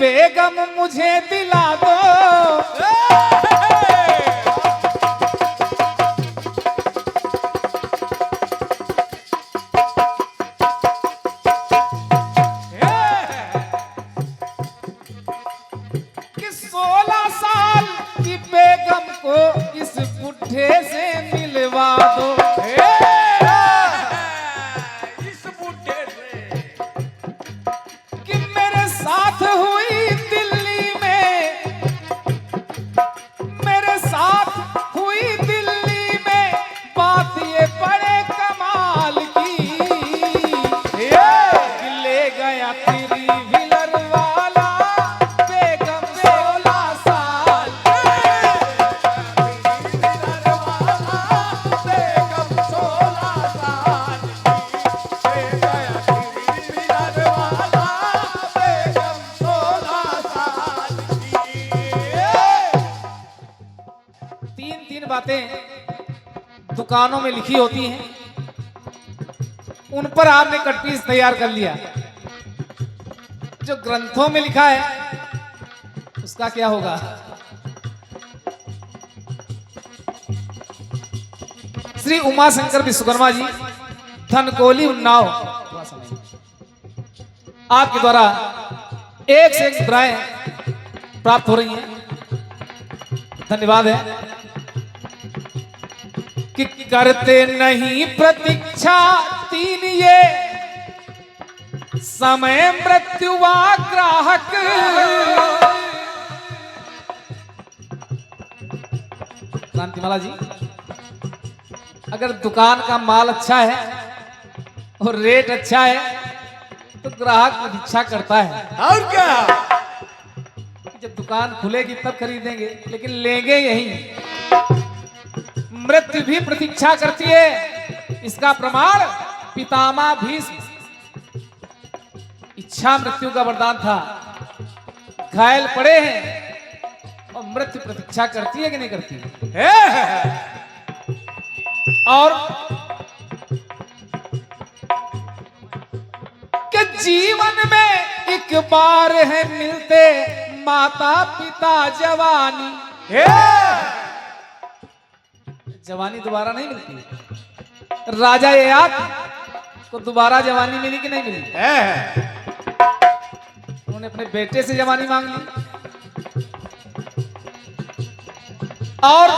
बेगम मुझे दिला दो। कि 16 साल की बेगम को इस बुढ़े से मिलवा दो। इस बुढ़े से कि मेरे साथ हुई दिल्ली में, मेरे साथ हुई दिल्ली में बात ये बड़े कमाल की। कि ले गया तेरी व्हीलर वाला बेगम 16 साल। बेगम 16 साल ले गया तेरी मिलन वाला बेगम 16 साल तीन तीन बातें दुकानों में लिखी होती हैं, उन पर आपने कट पीस तैयार कर लिया। जो ग्रंथों में लिखा है उसका क्या होगा? श्री उमाशंकर विश्वकर्मा जी, धनकोली, उन्नाव, आपके द्वारा एक से एक मुद्राएं प्राप्त हो रही हैं। धन्यवाद है कि करते नहीं प्रतीक्षा तीन ये समय मृत्युवा ग्राहक। क्रांतिमाला जी, अगर दुकान का माल अच्छा है और रेट अच्छा है तो ग्राहक प्रतीक्षा करता है। और क्या? जब दुकान खुलेगी तब खरीदेंगे, लेकिन लेंगे यही। मृत्यु भी प्रतीक्षा करती है। इसका प्रमाण पितामह भीष्म, इच्छा मृत्यु का वरदान था, घायल पड़े हैं और मृत्यु प्रतीक्षा करती है कि नहीं करती है? और कि जीवन में एक बार है मिलते माता पिता जवानी। जवानी दोबारा नहीं मिलती। राजा ययाति को दोबारा जवानी मिली कि नहीं मिली? उन्होंने अपने बेटे से जवानी मांग ली। और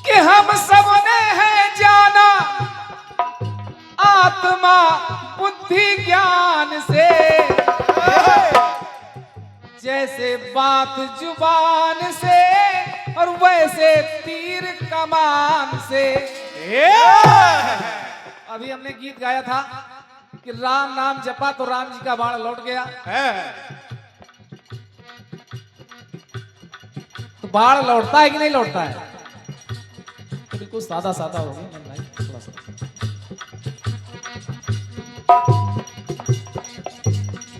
कि हम सबने है जाना आत्मा बुद्धि ज्ञान से, जैसे बात जुबान से और वैसे तीर कमान से। अभी हमने गीत गाया था कि राम नाम जपा तो राम जी का बाण लौट गया। तो बाण लौटता है कि नहीं लौटता है? तो बिल्कुल सादा सादा हो गया थोड़ा सा।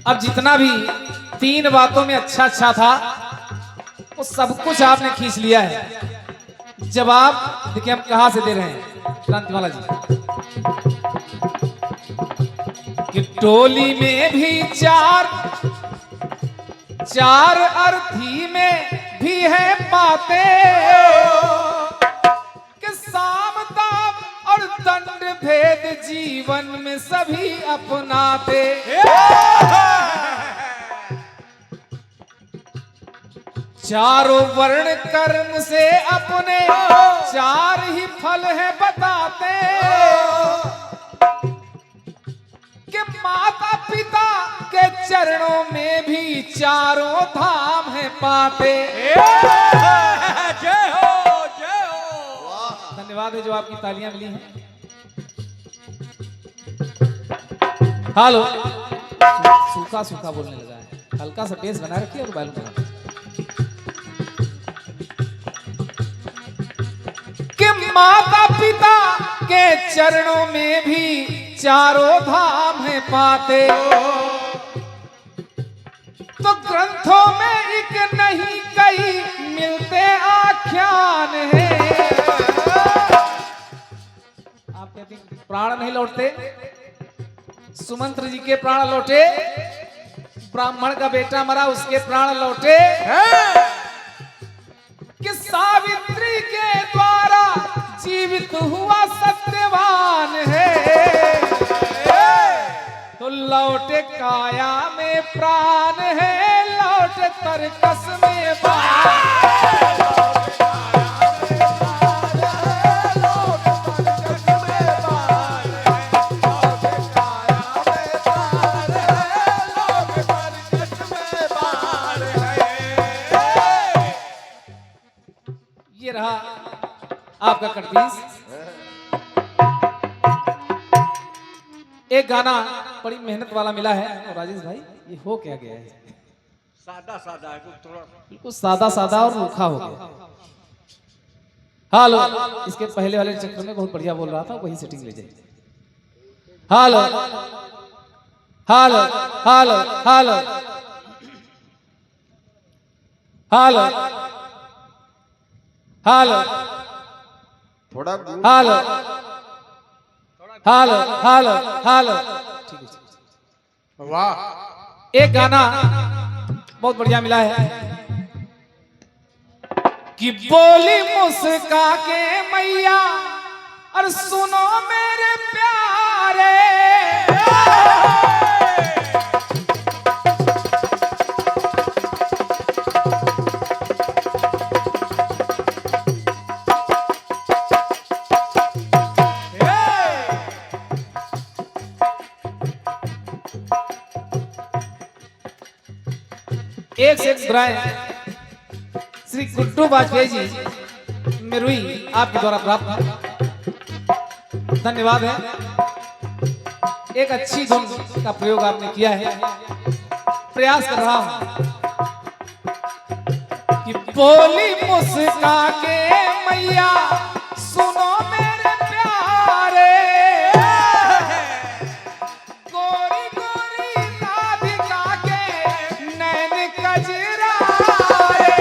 अब जितना भी तीन बातों में अच्छा अच्छा था वो सब कुछ आपने खींच लिया है। जवाब देखिए हम कहां से दे रहे हैं क्रांतिमाला जी। कि टोली में भी चार, चार अर्थी में भी है बातें। कि साम दाम और दंड भेद जीवन में सभी अपनाते। चारों वर्ण कर्म से अपने चार ही फल है बताते। कि माता पिता के चरणों में भी चारों धाम है पाते। जय हो जय हो। धन्यवाद है जो आपकी तालियां मिली हैं। हेलो, सूखा सूखा बोलने लगा है, हल्का सा बेस बना रखिए और बैलून बना। कि माता पिता के चरणों में भी चारों धाम है पाते। तो ग्रंथों में एक नहीं कई मिलते आख्यान है। प्राण नहीं लौटते, सुमंत्र जी के प्राण लौटे, ब्राह्मण का बेटा मरा उसके प्राण लौटे, कि सावित्री के द्वारा जीवित हुआ सत्यवान है, तो लौटे काया में प्राण है, लौटे तरकस में बाण। ये रहा आपका कटपीस। एक गाना बड़ी मेहनत वाला मिला है, और राजेश भाई ये हो क्या गया है? सादा सादा है, थोड़ा बिल्कुल सादा सादा और रूखा हो गया। हालो, इसके पहले वाले चक्कर में बहुत बढ़िया बोल रहा था, वही सेटिंग ले जाइए। हालो हालो हालो हालो हालो हालो थोड़ा हालो हालो हालो हालो, ठीक है। वाह। एक गाना बहुत बढ़िया मिला है कि बोली मुस्का के मैया और सुनो मेरे प्यारे, एक से एक बुराएं श्री गुड्डू वाजपेयी जी मिरुई आपके द्वारा प्राप्त, धन्यवाद है। एक अच्छी धुन का प्रयोग आपने किया है, प्रयास कर रहा हूं कि बोली मुस्का के मैया सुनो मेरे प्यारे, गोरी गोरी राधिका के नैन कजरारे,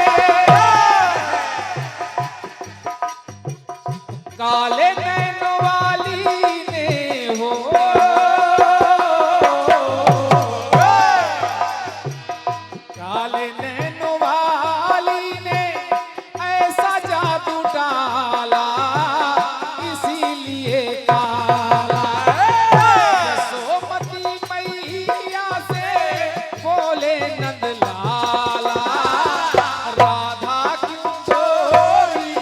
काले नैन वाली ने हो, काले नैन वाली ने ऐसा जादू डाला, इसीलिए काला। यशोमती मैया से बोले नंद लाला, राधा क्यों गोरी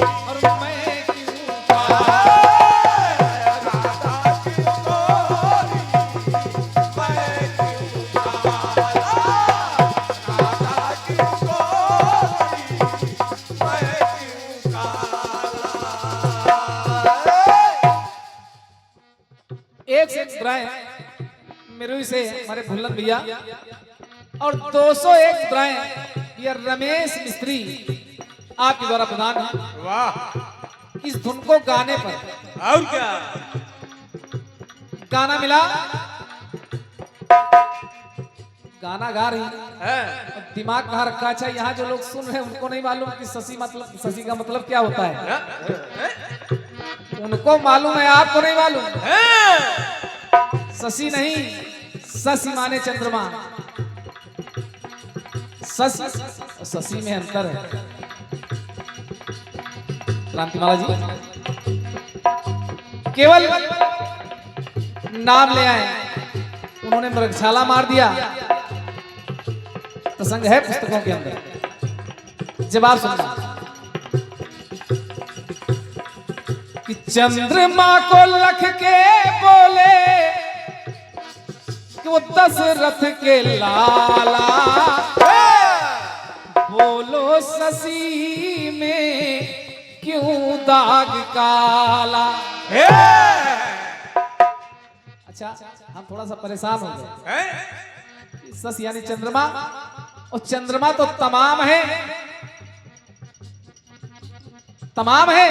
और मैं क्यों काला, राधा क्यों गोरी मैं क्यों काला, राधा क्यों गोरी मैं क्यों काला। एक से एक बुराएं मिरुई से हमारे भुल्लन भैया, और 201 बुराएं ये रमेश मिस्त्री आपके द्वारा प्रदान है। वाह। इस धुन को गाने पर और क्या? गाना मिला, गाना गा रही है और दिमाग कहाँ रखा। अच्छा, यहाँ जो लोग सुन रहे हैं उनको नहीं मालूम कि शशि का मतलब क्या होता है, उनको मालूम है, आपको नहीं मालूम। शशि नहीं, शशि माने चंद्रमा, शशि में अंतर है। क्रांतिमाला जी केवल नाम ले आए, उन्होंने मृगशाला मार दिया, प्रसंग है पुस्तकों के अंदर। जवाब सुनना कि चंद्रमा को लख के बोले कि वो दशरथ के लाला, बोलो शशि में क्यों दाग काला। अच्छा, हम थोड़ा सा परेशान हो गए। शशि यानी चंद्रमा, और चंद्रमा तो तमाम है, तमाम है।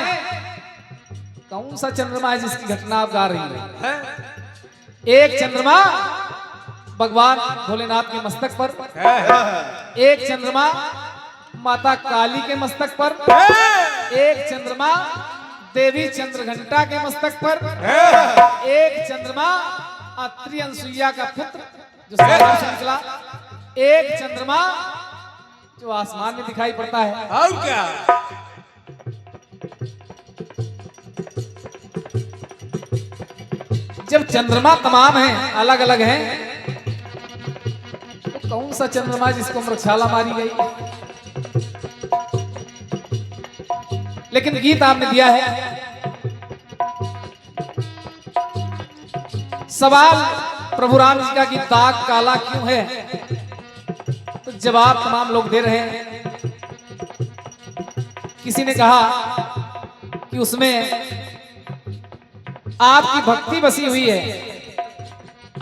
कौन सा चंद्रमा है जिसकी घटना आप गा रही है? एक चंद्रमा भगवान भोलेनाथ के मस्तक पर, एक चंद्रमा माता काली के मस्तक पर, एक चंद्रमा देवी चंद्रघंटा के मस्तक पर, एक चंद्रमा अत्रि अनसुईया का पुत्र जो सागर से निकला, एक चंद्रमा जो आसमान में दिखाई पड़ता है। और क्या? जब चंद्रमा तमाम हैं, अलग अलग हैं, तो कौन सा चंद्रमा जिसको मृक्षाला मारी गई? लेकिन गीत आपने दिया है। सवाल प्रभु राम जी का कि दाग काला क्यों है, तो जवाब तमाम लोग दे रहे हैं। किसी ने कहा कि उसमें आपकी भक्ति बसी हुई है,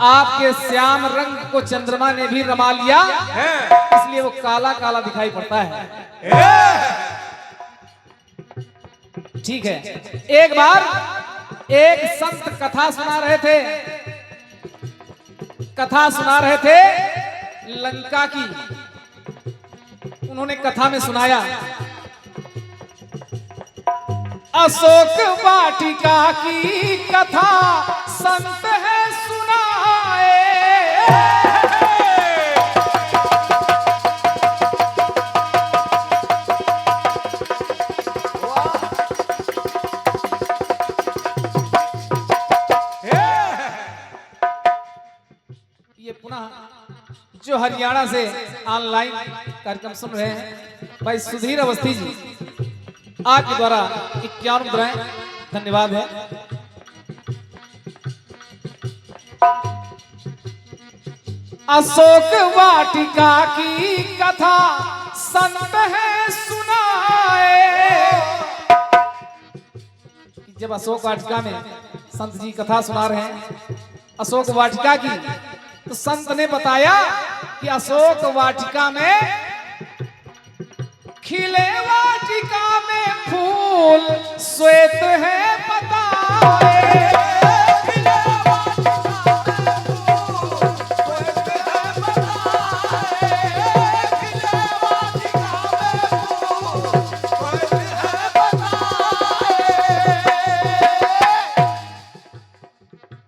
आपके श्याम रंग को चंद्रमा ने भी रमा लिया, इसलिए वो काला काला दिखाई पड़ता है। ठीक है। एक बार एक संत कथा सुना रहे थे, कथा सुना रहे थे लंका की। उन्होंने कथा में सुनाया, अशोक वाटिका की कथा संत है सुनाए। ये पुनः जो हरियाणा से ऑनलाइन कार्यक्रम सुन रहे हैं, भाई सुधीर अवस्थी जी, आपके द्वारा 51 मुद्राएं, धन्यवाद है। अशोक वाटिका की कथा संत है सुनाए। जब अशोक वाटिका में संत जी कथा सुना रहे हैं अशोक वाटिका की, तो संत ने बताया कि अशोक वाटिका में खिले वाटिका में फूल श्वेत है बताए। खिले वाटिका में फूल श्वेत है बताए। खिले वाटिका में फूल श्वेत है बताए।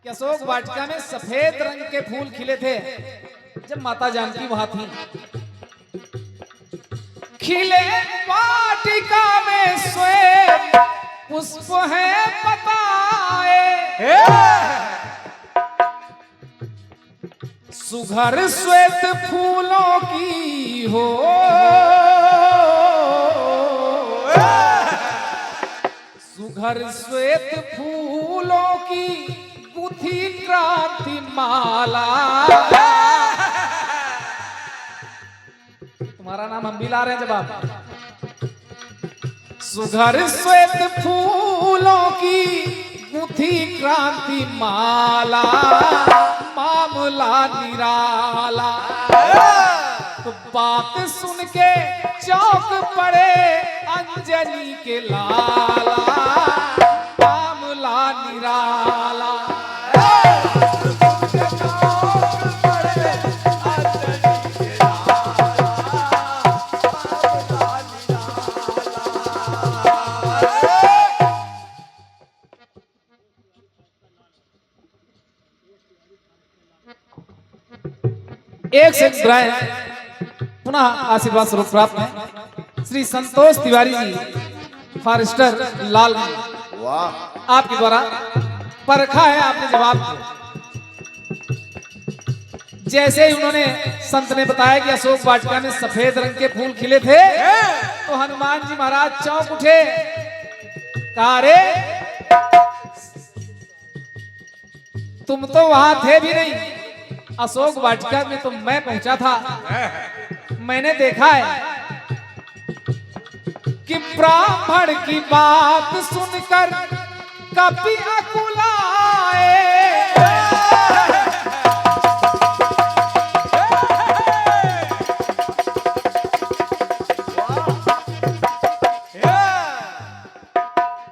कि अशोक वाटिका में सफेद रंग के फूल खिले थे जब माता जानकी वहां थी। खिले वाटिका में श्वेत पुष्प है बताए। सुघर श्वेत फूलों की हो, सुघर श्वेत फूलों की गुथी क्रांति माला। तुम्हारा नाम हम भी ला रहे हैं जवाब। सुघर श्वेत फूलों की गुथी क्रांति माला, मामला निराला। तो बात सुन के चौंक पड़े अंजनी के लाला, मामला निराला। एक से पुनः आशीर्वाद स्वरूप प्राप्त है श्री संतोष तिवारी जी, फॉरेस्टर लाल, वाह, आपके द्वारा परखा है आपने जवाब दिया। जैसे ही उन्होंने संत ने बताया कि अशोक वाटिका में सफेद रंग के फूल खिले थे, तो हनुमान जी महाराज चौंक उठे। कहा, रे तुम तो वहां थे भी नहीं, अशोक वाटिका में तो मैं पहुंचा था। मैंने देखा है कि ब्राह्मण की बात सुनकर कपि अकुलाए।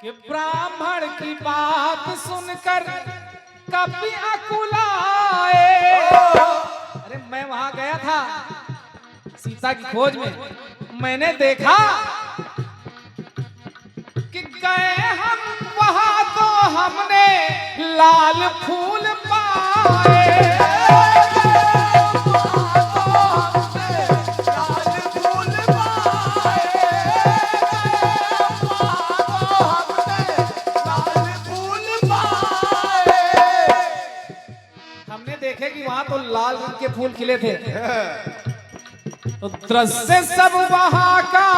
कि ब्राह्मण की बात सुनकर कपि अकुलाए। अरे मैं वहां गया था सीता की खोज में, मैंने देखा कि गए हम लाल फूल पाए। हमने देखे कि वहां तो लाल रंग के फूल खिले थे, तो दृश्य सब वहां का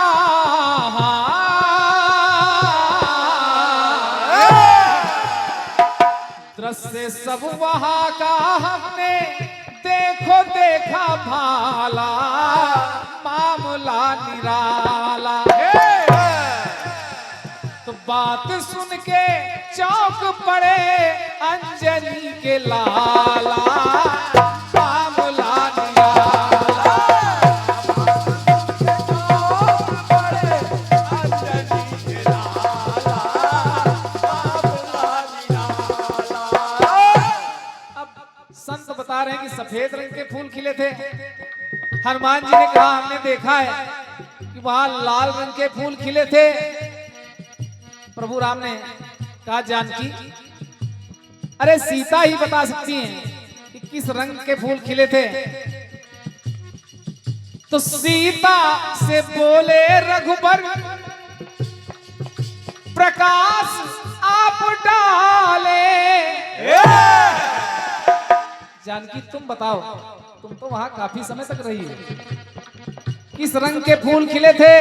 दृश्य सब वहां का हमने देखो देखा भाला, मामला निराला। तो बात सुन के चौंक पड़े अंजनी के लाला, मामला निराला। संत बता रहे हैं कि सफेद रंग के फूल खिले थे। हनुमान जी ने कहा हमने देखा है कि वहां लाल रंग के फूल खिले थे। प्रभु राम ने कहा जानकी, अरे सीता ही बता सकती हैं कि किस रंग के फूल खिले थे। तो सीता से बोले रघुबर, प्रकाश आप डाले। जानकी तुम बताओ, तुम तो वहां काफी समय तक रही हो, किस रंग के फूल खिले थे।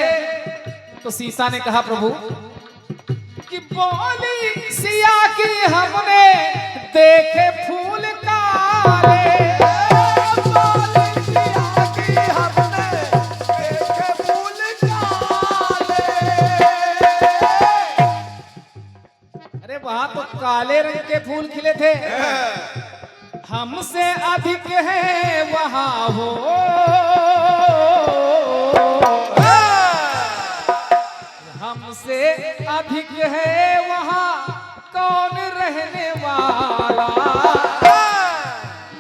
तो सीता ने कहा प्रभु कि बोली सिया की हमने देखे फूल काले। बोली सिया की हमने देखे फूल काले। अरे वहां तो काले रंग के फूल खिले थे, हमसे अधिक है वहां हो। हमसे अधिक है वहां कौन रहने वाला,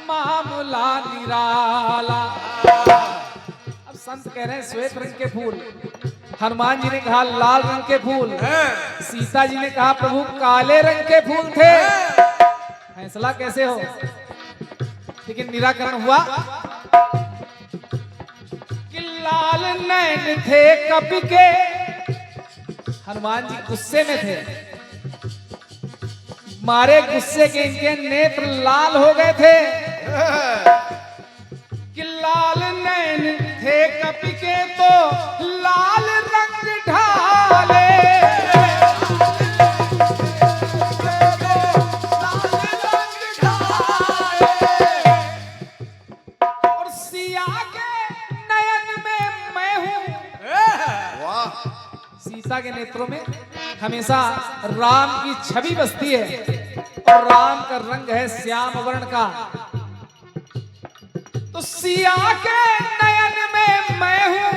मामला निराला। अब संत कह रहे हैं श्वेत रंग के फूल, हनुमान जी ने कहा लाल रंग के फूल, सीता जी ने कहा प्रभु काले रंग के फूल थे। फैसला कैसे हो, लेकिन निराकरण हुआ कि लाल नैन थे कपि के। हनुमान जी गुस्से में थे, मारे गुस्से के इनके नेत्र लाल हो गए थे कि लाल नैन थे कपि के तो लाल रंग ढाले। और सिया के नयन में मैं हूं। वाह, सीता के नेत्रों में हमेशा राम की छवि बसती है, और राम का रंग है श्याम वर्ण का। तो सिया के नयन में मैं हूं,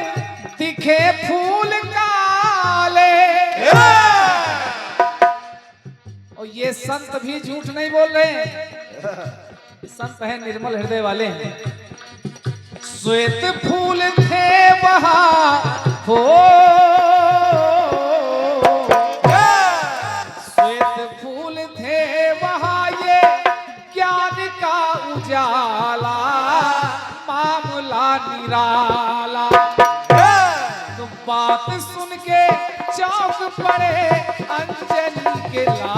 दिखे फूल काले। और ये संत भी झूठ नहीं बोल रहे हैं, संत है निर्मल हृदय वाले हैं। श्वेत फूल थे वहां हो, श्वेत फूल थे वहां ये ज्ञान का उजाला, मामला निराला। तो बात सुन के चौंक पड़े अंजनी के लाल।